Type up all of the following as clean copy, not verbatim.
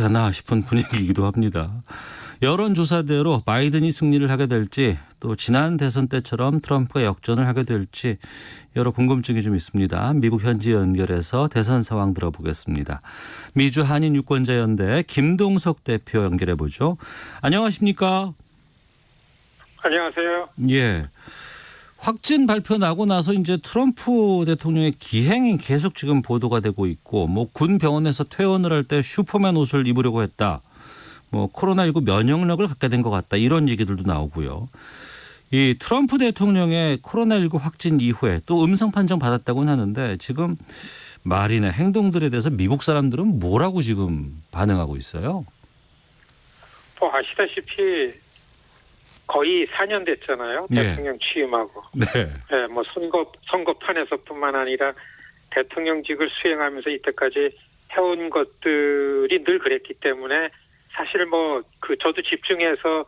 하나 싶은 분위기이기도 합니다. 여론조사대로 바이든이 승리를 하게 될지 또 지난 대선 때처럼 트럼프가 역전을 하게 될지 여러 궁금증이 좀 있습니다. 미국 현지 연결해서 대선 상황 들어보겠습니다. 미주 한인 유권자연대 김동석 대표 연결해 보죠. 안녕하십니까? 안녕하세요. 예. 확진 발표 나고 나서 이제 트럼프 대통령의 기행이 계속 지금 보도가 되고 있고, 뭐 군 병원에서 퇴원을 할 때 슈퍼맨 옷을 입으려고 했다. 뭐 코로나19 면역력을 갖게 된 것 같다. 이런 얘기들도 나오고요. 이 트럼프 대통령의 코로나19 확진 이후에 또 음성 판정 받았다고는 하는데 지금 말이나 행동들에 대해서 미국 사람들은 뭐라고 지금 반응하고 있어요? 뭐 아시다시피 거의 4년 됐잖아요. 예. 대통령 취임하고. 네. 네, 뭐 선거판에서뿐만 아니라 대통령직을 수행하면서 이때까지 해온 것들이 늘 그랬기 때문에 사실 뭐 저도 집중해서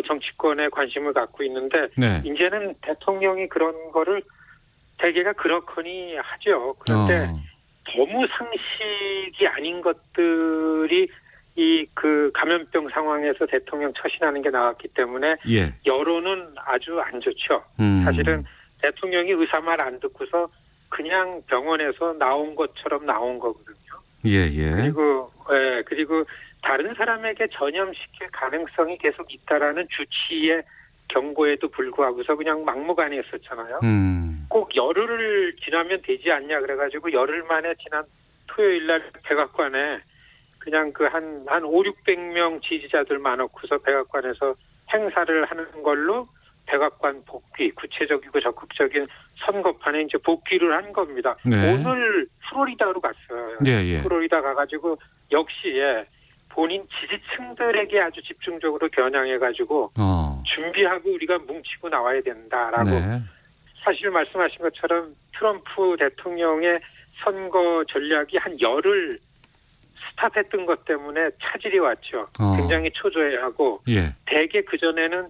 정치권에 관심을 갖고 있는데 네. 이제는 대통령이 그런 거를 대개가 그렇거니 하죠. 그런데 너무 상식이 아닌 것들이 감염병 상황에서 대통령 처신하는 게 나왔기 때문에 예. 여론은 아주 안 좋죠. 사실은 대통령이 의사 말 안 듣고서 그냥 병원에서 나온 것처럼 나온 거거든요. 예. 그리고 다른 사람에게 전염시킬 가능성이 계속 있다라는 주치의 경고에도 불구하고서 그냥 막무가내였었잖아요. 꼭 열흘을 지나면 되지 않냐 그래가지고 열흘 만에 지난 토요일 날 백악관에 그냥 한 5, 600명 지지자들 많았고서 백악관에서 행사를 하는 걸로 백악관 복귀, 구체적이고 적극적인 선거판에 이제 복귀를 한 겁니다. 네. 오늘 플로리다로 갔어요. 예. 플로리다 가가지고 역시 본인 지지층들에게 아주 집중적으로 겨냥해가지고 준비하고 우리가 뭉치고 나와야 된다라고. 네. 사실 말씀하신 것처럼 트럼프 대통령의 선거 전략이 한 열흘 스탑했던 것 때문에 차질이 왔죠. 굉장히 초조해하고 예. 대개 그전에는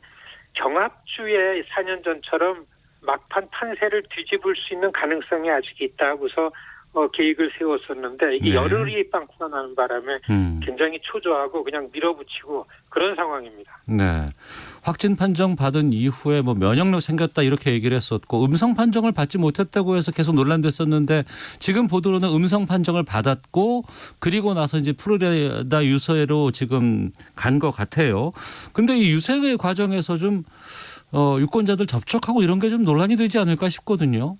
경합주의 4년 전처럼 막판 판세를 뒤집을 수 있는 가능성이 아직 있다고서 계획을 세웠었는데 이게 네. 열흘이 빵꾸가 나는 바람에 굉장히 초조하고 그냥 밀어붙이고 그런 상황입니다. 네. 확진 판정 받은 이후에 뭐 면역력 생겼다 이렇게 얘기를 했었고 음성 판정을 받지 못했다고 해서 계속 논란됐었는데 지금 보도로는 음성 판정을 받았고 그리고 나서 이제 플로리다 유서로 지금 간 것 같아요. 근데 이 유세 과정에서 좀 유권자들 접촉하고 이런 게 좀 논란이 되지 않을까 싶거든요.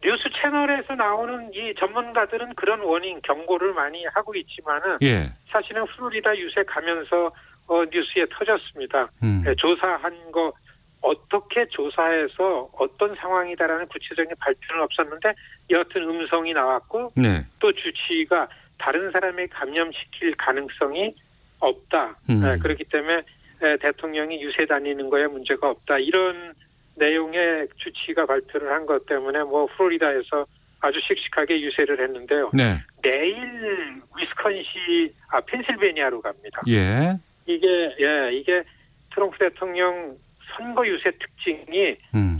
뉴스 채널에서 나오는 이 전문가들은 그런 경고를 많이 하고 있지만은 예. 사실은 플로리다 유세 가면서 뉴스에 터졌습니다. 조사한 거 어떻게 조사해서 어떤 상황이다라는 구체적인 발표는 없었는데 여하튼 음성이 나왔고 네. 또 주치의가 다른 사람에 감염시킬 가능성이 없다. 그렇기 때문에 대통령이 유세 다니는 거에 문제가 없다. 이런 내용의 주치의가 발표를 한 것 때문에 뭐 플로리다에서 아주 씩씩하게 유세를 했는데요. 네. 내일 펜실베니아로 갑니다. 예. 이게 트럼프 대통령 선거 유세 특징이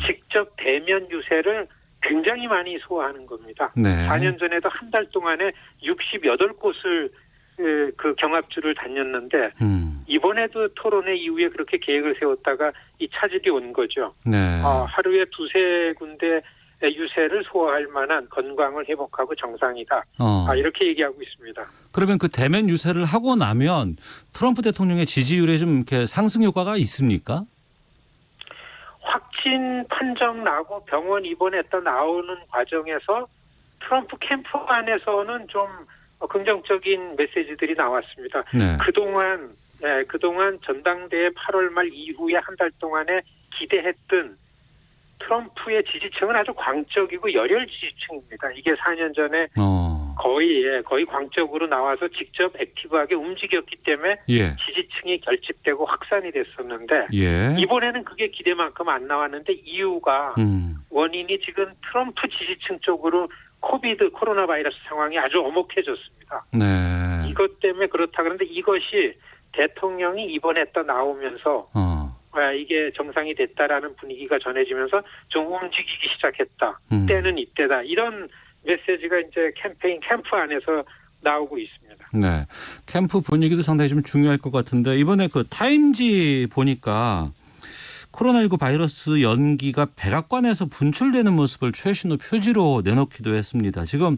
직접 대면 유세를 굉장히 많이 소화하는 겁니다. 네. 4년 전에도 한 달 동안에 68곳을 경합주를 다녔는데 이번에도 토론회 이후에 그렇게 계획을 세웠다가 이 차질이 온 거죠. 네. 하루에 2-3군데 유세를 소화할 만한 건강을 회복하고 정상이다. 이렇게 얘기하고 있습니다. 그러면 그 대면 유세를 하고 나면 트럼프 대통령의 지지율에 좀 이렇게 상승 효과가 있습니까? 확진 판정 나고 병원 입원했다 나오는 과정에서 트럼프 캠프 안에서는 좀 긍정적인 메시지들이 나왔습니다. 네. 그동안 전당대회 8월 말 이후에 한 달 동안에 기대했던 트럼프의 지지층은 아주 광적이고 열혈 지지층입니다. 이게 4년 전에 거의 광적으로 나와서 직접 액티브하게 움직였기 때문에 예. 지지층이 결집되고 확산이 됐었는데 예. 이번에는 그게 기대만큼 안 나왔는데 이유가 원인이 지금 트럼프 지지층 쪽으로 코로나 바이러스 상황이 아주 엄혹해졌습니다. 네. 이것 때문에 그렇다 그런데 이것이 대통령이 입원했다 나오면서 이게 정상이 됐다라는 분위기가 전해지면서 좀 움직이기 시작했다. 때는 이때다. 이런 메시지가 이제 캠프 안에서 나오고 있습니다. 네, 캠프 분위기도 상당히 좀 중요할 것 같은데 이번에 그 타임지 보니까 코로나19 바이러스 연기가 백악관에서 분출되는 모습을 최신호 표지로 내놓기도 했습니다. 지금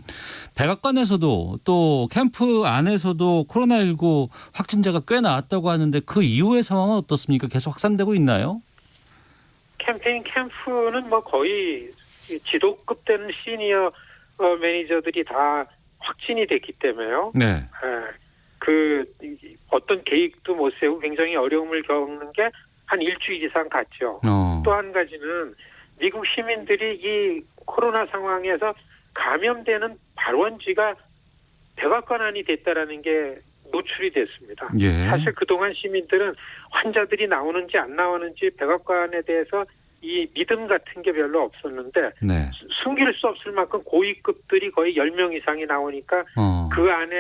백악관에서도 또 캠프 안에서도 코로나19 확진자가 꽤 나왔다고 하는데 그 이후의 상황은 어떻습니까? 계속 확산되고 있나요? 캠페인 캠프는 뭐 거의 지도급 되는 시니어 매니저들이 다 확진이 됐기 때문에요. 네. 그 어떤 계획도 못 세우고 굉장히 어려움을 겪는 게 한 일주일 이상 갔죠. 또 한 가지는 미국 시민들이 이 코로나 상황에서 감염되는 발원지가 백악관 안이 됐다라는 게 노출이 됐습니다. 예. 사실 그동안 시민들은 환자들이 나오는지 안 나오는지 백악관에 대해서 이 믿음 같은 게 별로 없었는데 네. 숨길 수 없을 만큼 고위급들이 거의 10명 이상이 나오니까 그 안에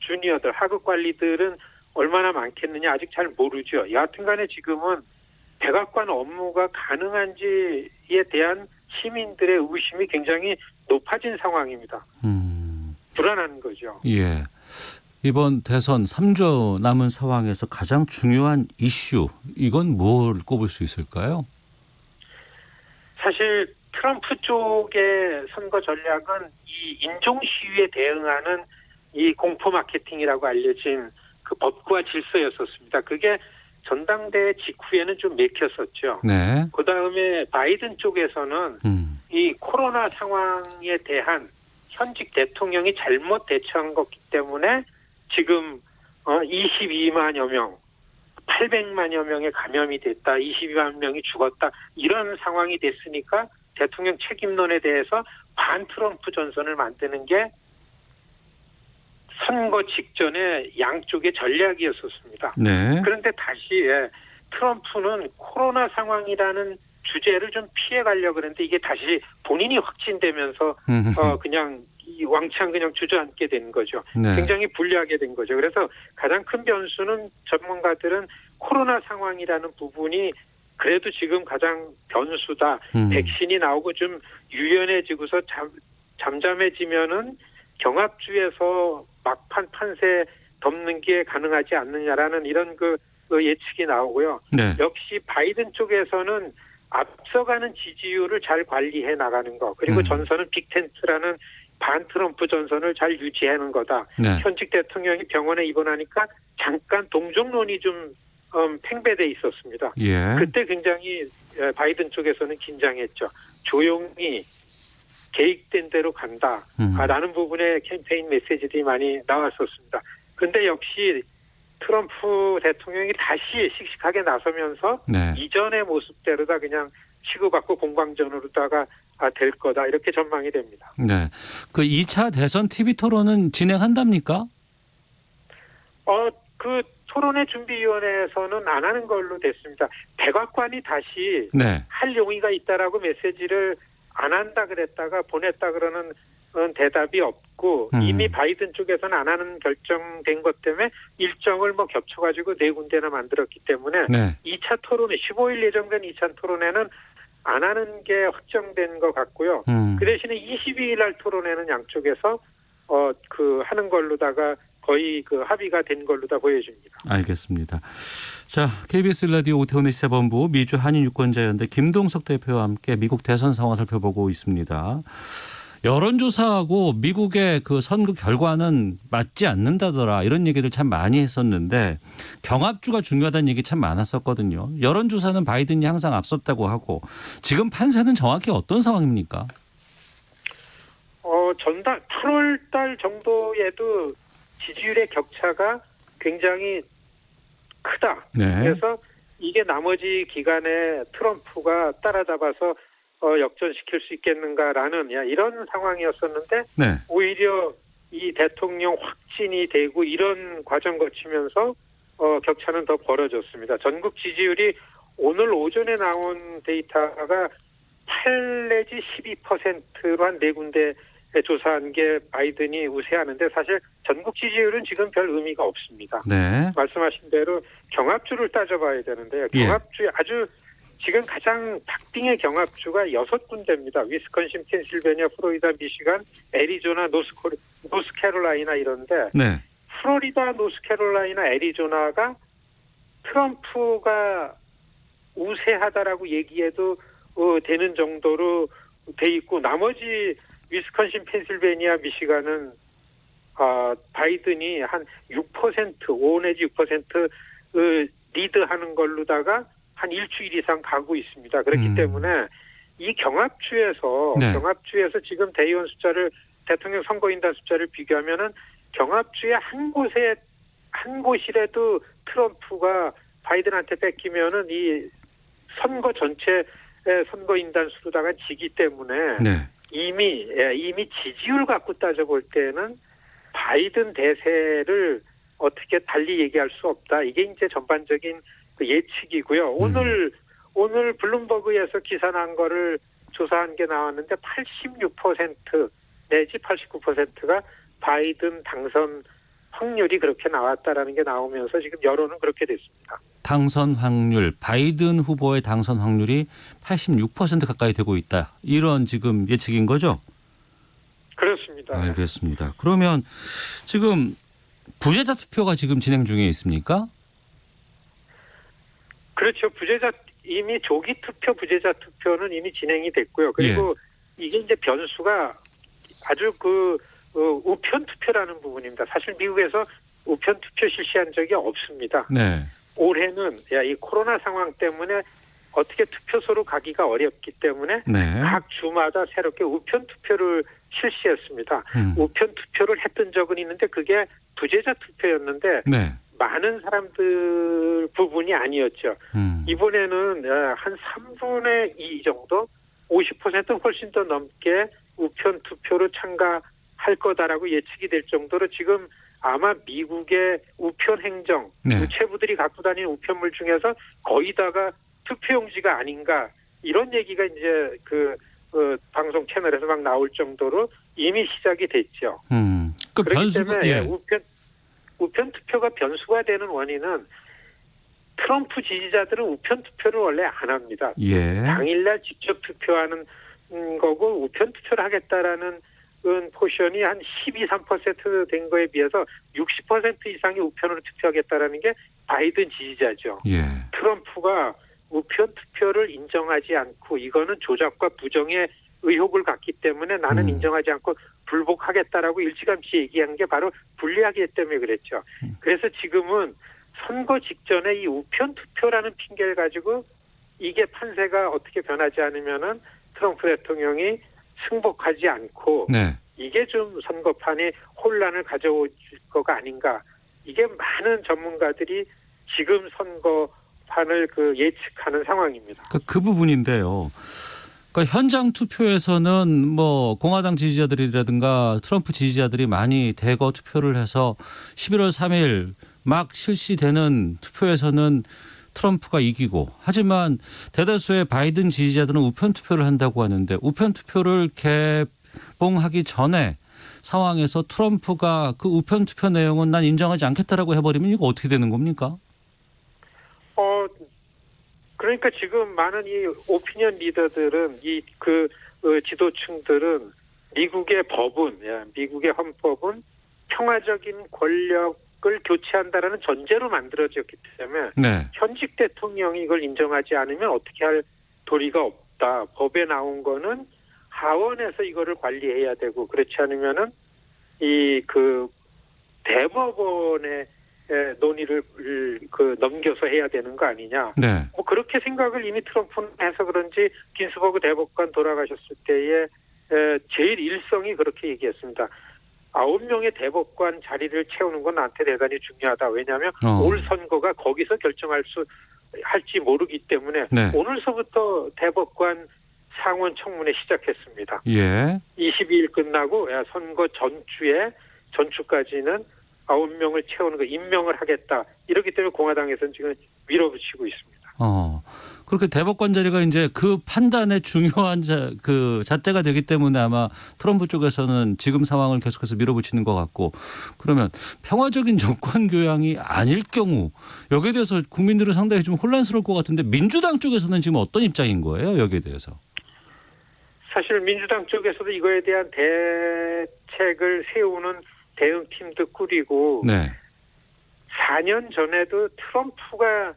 주니어들, 하급 관리들은 얼마나 많겠느냐 아직 잘 모르죠. 여하튼간에 지금은 백악관 업무가 가능한지에 대한 시민들의 의심이 굉장히 높아진 상황입니다. 불안한 거죠. 예. 이번 대선 3주 남은 상황에서 가장 중요한 이슈 이건 뭘 꼽을 수 있을까요? 사실 트럼프 쪽의 선거 전략은 이 인종 시위에 대응하는 이 공포 마케팅이라고 알려진 그 법과 질서였었습니다. 그게 전당대회 직후에는 좀 맥혔었죠. 네. 그다음에 바이든 쪽에서는 이 코로나 상황에 대한 현직 대통령이 잘못 대처한 거기 때문에 지금 22만여 명, 800만여 명의 감염이 됐다, 22만 명이 죽었다 이런 상황이 됐으니까 대통령 책임론에 대해서 반 트럼프 전선을 만드는 게 선거 직전에 양쪽의 전략이었었습니다. 네. 그런데 다시 트럼프는 코로나 상황이라는 주제를 좀 피해가려고 그랬는데 이게 다시 본인이 확진되면서 그냥 왕창 그냥 주저앉게 된 거죠. 네. 굉장히 불리하게 된 거죠. 그래서 가장 큰 변수는 전문가들은 코로나 상황이라는 부분이 그래도 지금 가장 변수다. 백신이 나오고 좀 유연해지고서 잠잠해지면은 경합주에서 막판 판세 덮는 게 가능하지 않느냐라는 이런 그 예측이 나오고요. 네. 역시 바이든 쪽에서는 앞서가는 지지율을 잘 관리해 나가는 거 그리고 전선은 빅텐트라는 반 트럼프 전선을 잘 유지하는 거다. 네. 현직 대통령이 병원에 입원하니까 잠깐 동정론이 좀 팽배돼 있었습니다. 예. 그때 굉장히 바이든 쪽에서는 긴장했죠. 조용히 계획된 대로 간다라는 부분에 캠페인 메시지들이 많이 나왔었습니다. 그런데 역시 트럼프 대통령이 다시 씩씩하게 나서면서 네. 이전의 모습대로다 그냥 치고받고 공방전으로다가 될 거다 이렇게 전망이 됩니다. 네. 그 2차 대선 TV 토론은 진행한답니까? 그 토론회 준비위원회에서는 안 하는 걸로 됐습니다. 백악관이 다시 네. 할 용의가 있다라고 메시지를 안 한다 그랬다가 보냈다 그러는 대답이 없고 이미 바이든 쪽에서는 안 하는 결정된 것 때문에 일정을 뭐 겹쳐가지고 4군데나 만들었기 때문에 네. 2차 토론회 15일 예정된 2차 토론회는 안 하는 게 확정된 것 같고요. 그 대신에 22일 날 토론회는 양쪽에서 그 하는 걸로다가 거의 그 합의가 된 걸로다 보여집니다. 알겠습니다. 자, KBS 라디오 오태훈의 시사본부 미주 한인 유권자연대 김동석 대표와 함께 미국 대선 상황 살펴보고 있습니다. 여론조사하고 미국의 그 선거 결과는 맞지 않는다더라 이런 얘기를 참 많이 했었는데 경합주가 중요하다는 얘기 참 많았었거든요. 여론조사는 바이든이 항상 앞섰다고 하고 지금 판세는 정확히 어떤 상황입니까? 전달 8월 달 정도에도 지지율의 격차가 굉장히 크다. 네. 그래서 이게 나머지 기간에 트럼프가 따라잡아서 역전시킬 수 있겠는가라는 이런 상황이었었는데 네. 오히려 이 대통령 확진이 되고 이런 과정 거치면서 격차는 더 벌어졌습니다. 전국 지지율이 오늘 오전에 나온 데이터가 8 내지 12%로 한 4군데 조사한 게 바이든이 우세하는데 사실 전국 지지율은 지금 별 의미가 없습니다. 네. 말씀하신 대로 경합주를 따져봐야 되는데요. 예. 경합주 아주 지금 가장 박빙의 경합주가 6군데입니다. 위스콘신, 펜실베니아, 플로리다, 미시간, 애리조나, 노스캐롤라이나 이런데 네. 플로리다, 노스캐롤라이나, 애리조나가 트럼프가 우세하다라고 얘기해도 되는 정도로 돼 있고 나머지 위스콘신, 펜실베니아, 미시간은 바이든이 한 6%, 5 내지 6% 리드하는 걸로다가 한 일주일 이상 가고 있습니다. 그렇기 때문에 이 경합주에서 지금 대의원 숫자를 대통령 선거인단 숫자를 비교하면은 경합주의 한 곳이라도 트럼프가 바이든한테 뺏기면은 이 선거 전체 선거인단 수로다가 지기 때문에 이미 지지율 갖고 따져볼 때는 바이든 대세를 어떻게 달리 얘기할 수 없다. 이게 이제 전반적인 그 예측이고요. 오늘 블룸버그에서 기사 난 거를 조사한 게 나왔는데 86% 내지 89%가 바이든 당선 확률이 그렇게 나왔다라는 게 나오면서 지금 여론은 그렇게 됐습니다. 당선 확률, 바이든 후보의 당선 확률이 86% 가까이 되고 있다. 이런 지금 예측인 거죠? 그렇습니다. 알겠습니다. 그러면 지금 부재자 투표가 지금 진행 중에 있습니까? 그렇죠. 이미 조기 투표, 부재자 투표는 이미 진행이 됐고요. 그리고 이게 이제 변수가 아주 우편 투표라는 부분입니다. 사실 미국에서 우편 투표 실시한 적이 없습니다. 네. 올해는 이 코로나 상황 때문에 어떻게 투표소로 가기가 어렵기 때문에 각 주마다 새롭게 우편 투표를 실시했습니다. 우편 투표를 했던 적은 있는데 그게 부재자 투표였는데 많은 사람들 부분이 아니었죠. 이번에는 한 3분의 2 정도 50% 훨씬 더 넘게 우편 투표로 참가할 거다라고 예측이 될 정도로 지금 아마 미국의 우편 행정, 우체부들이 갖고 다니는 우편물 중에서 거의 다가 투표용지가 아닌가 이런 얘기가 이제 방송 채널에서 막 나올 정도로 이미 시작이 됐죠. 그렇기 때문에 우편 투표가 변수가 되는 원인은 트럼프 지지자들은 우편 투표를 원래 안 합니다. 당일날 직접 투표하는 거고 우편 투표를 하겠다라는 포션이 한 12~13% 된 거에 비해서 60% 이상이 우편으로 투표하겠다라는 게 바이든 지지자죠. 트럼프가 우편 투표를 인정하지 않고 이거는 조작과 부정의 의혹을 갖기 때문에 나는 인정하지 않고 불복하겠다라고 일찌감치 얘기한 게 바로 불리하기 때문에 그랬죠. 그래서 지금은 선거 직전에 이 우편 투표라는 핑계를 가지고 이게 판세가 어떻게 변하지 않으면은 트럼프 대통령이 승복하지 않고 이게 좀 선거판에 혼란을 가져올 거가 아닌가. 이게 많은 전문가들이 지금 선거판을 예측하는 상황입니다. 그 부분인데요. 그러니까 현장 투표에서는 뭐 공화당 지지자들이라든가 트럼프 지지자들이 많이 대거 투표를 해서 11월 3일 막 실시되는 투표에서는 트럼프가 이기고 하지만 대다수의 바이든 지지자들은 우편 투표를 한다고 하는데 우편 투표를 개봉하기 전에 상황에서 트럼프가 그 우편 투표 내용은 난 인정하지 않겠다라고 해버리면 이거 어떻게 되는 겁니까? 그러니까 지금 많은 이 오피니언 리더들은 지도층들은 미국의 법은, 미국의 헌법은 평화적인 권력을 교체한다라는 전제로 만들어졌기 때문에 현직 대통령이 이걸 인정하지 않으면 어떻게 할 도리가 없다. 법에 나온 거는 하원에서 이거를 관리해야 되고 그렇지 않으면은 대법원의 논의를 넘겨서 해야 되는 거 아니냐. 뭐 그렇게 생각을 이미 트럼프는 해서 그런지 긴스버그 대법관 돌아가셨을 때에 제일 일성이 그렇게 얘기했습니다. 9명의 대법관 자리를 채우는 건 나한테 대단히 중요하다. 왜냐하면 올 선거가 거기서 할지 모르기 때문에 오늘서부터 대법관 상원 청문회 시작했습니다. 22일 끝나고 선거 전주까지는 9명을 채우는 거 임명을 하겠다. 이렇기 때문에 공화당에서는 지금 밀어붙이고 있습니다. 그렇게 대법관 자리가 이제 그 판단의 중요한 잣대가 되기 때문에 아마 트럼프 쪽에서는 지금 상황을 계속해서 밀어붙이는 것 같고, 그러면 평화적인 정권 교양이 아닐 경우 여기에 대해서 국민들은 상당히 좀 혼란스러울 것 같은데, 민주당 쪽에서는 지금 어떤 입장인 거예요? 여기에 대해서. 사실 민주당 쪽에서도 이거에 대한 대책을 세우는 대응팀도 꾸리고, 네. 4년 전에도 트럼프가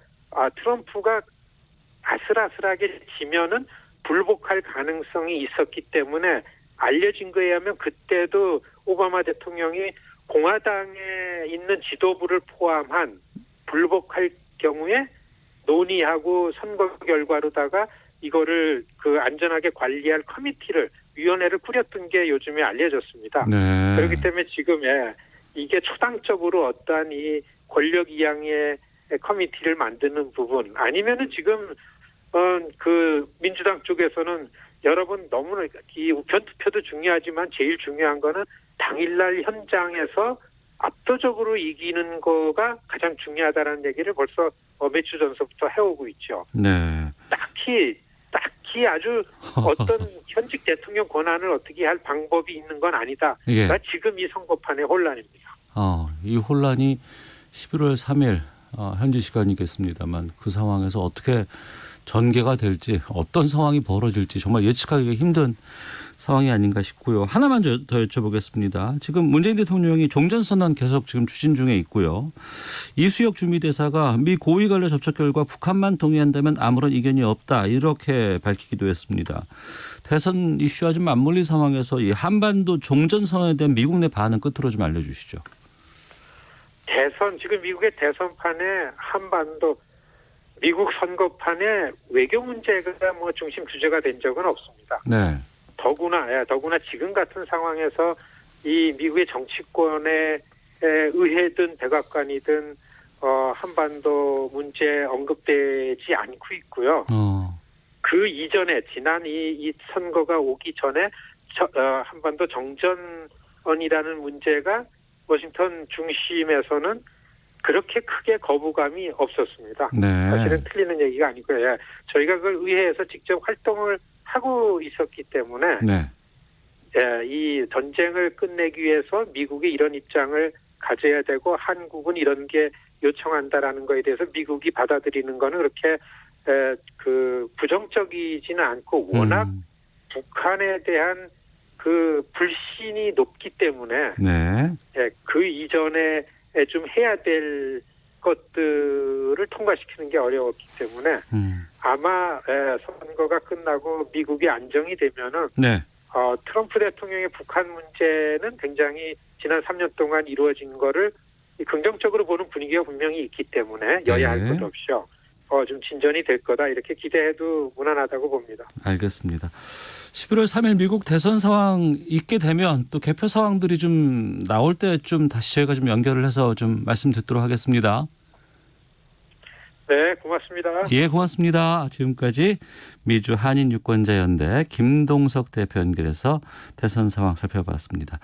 아슬아슬하게 지면은 불복할 가능성이 있었기 때문에 알려진 거에 의하면 그때도 오바마 대통령이 공화당에 있는 지도부를 포함한 불복할 경우에 논의하고 선거 결과로다가 이거를 안전하게 관리할 위원회를 꾸렸던 게 요즘에 알려졌습니다. 네. 그렇기 때문에 지금 이게 초당적으로 어떠한 이 권력 이양의 커미티를 만드는 부분, 아니면은 지금 민주당 쪽에서는 여러분 너무나 이 우편 투표도 중요하지만 제일 중요한 거는 당일날 현장에서 압도적으로 이기는 거가 가장 중요하다는 얘기를 벌써 몇 주 전서부터 해오고 있죠. 네. 딱히 아주 어떤 현직 대통령 권한을 어떻게 할 방법이 있는 건 아니다. 예. 그러니까 지금 이 선거판의 혼란입니다. 이 혼란이 11월 3일 현지 시간이겠습니다만, 그 상황에서 어떻게 전개가 될지, 어떤 상황이 벌어질지 정말 예측하기가 힘든 상황이 아닌가 싶고요. 하나만 더 여쭤보겠습니다. 지금 문재인 대통령이 종전선언 계속 지금 추진 중에 있고요. 이수혁 주미대사가 미 고위 관료 접촉 결과 북한만 동의한다면 아무런 이견이 없다, 이렇게 밝히기도 했습니다. 대선 이슈와 좀 맞물린 상황에서 이 한반도 종전선언에 대한 미국 내 반응 끝으로 좀 알려주시죠. 지금 미국의 대선판에 한반도, 미국 선거판에 외교 문제가 중심 주제가 된 적은 없습니다. 네. 더구나 지금 같은 상황에서 이 미국의 정치권에 의회든 백악관이든 한반도 문제 언급되지 않고 있고요. 그 이전에 지난 이 선거가 오기 전에 한반도 정전이라는 문제가 워싱턴 중심에서는 그렇게 크게 거부감이 없었습니다. 네. 사실은 틀리는 얘기가 아니고요. 저희가 그걸 의회에서 직접 활동을 하고 있었기 때문에 네. 이 전쟁을 끝내기 위해서 미국이 이런 입장을 가져야 되고 한국은 이런 게 요청한다라는 거에 대해서 미국이 받아들이는 거는 그렇게 부정적이지는 않고, 워낙 북한에 대한 불신이 높기 때문에 네. 그 이전에 좀 해야 될 것들을 통과시키는 게 어려웠기 때문에 아마 선거가 끝나고 미국이 안정이 되면은 네. 트럼프 대통령의 북한 문제는 굉장히 지난 3년 동안 이루어진 거를 긍정적으로 보는 분위기가 분명히 있기 때문에 여야할 것 없이요. 좀 진전이 될 거다, 이렇게 기대해도 무난하다고 봅니다. 알겠습니다. 11월 3일 미국 대선 상황 있게 되면 또 개표 상황들이 좀 나올 때쯤 다시 저희가 좀 연결을 해서 좀 말씀 듣도록 하겠습니다. 네, 고맙습니다. 예, 고맙습니다. 지금까지 미주 한인유권자연대 김동석 대표 연결해서 대선 상황 살펴봤습니다.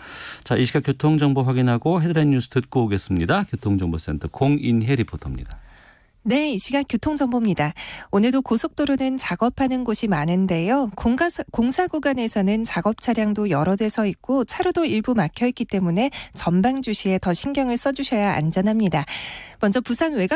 자, 이 시각 교통정보 확인하고 헤드라인 뉴스 듣고 오겠습니다. 교통정보센터 공인혜 리포터입니다. 네, 이 시각 교통정보입니다. 오늘도 고속도로는 작업하는 곳이 많은데요. 공사 구간에서는 작업 차량도 여러 대 서 있고 차로도 일부 막혀 있기 때문에 전방 주시에 더 신경을 써주셔야 안전합니다. 먼저 부산 외곽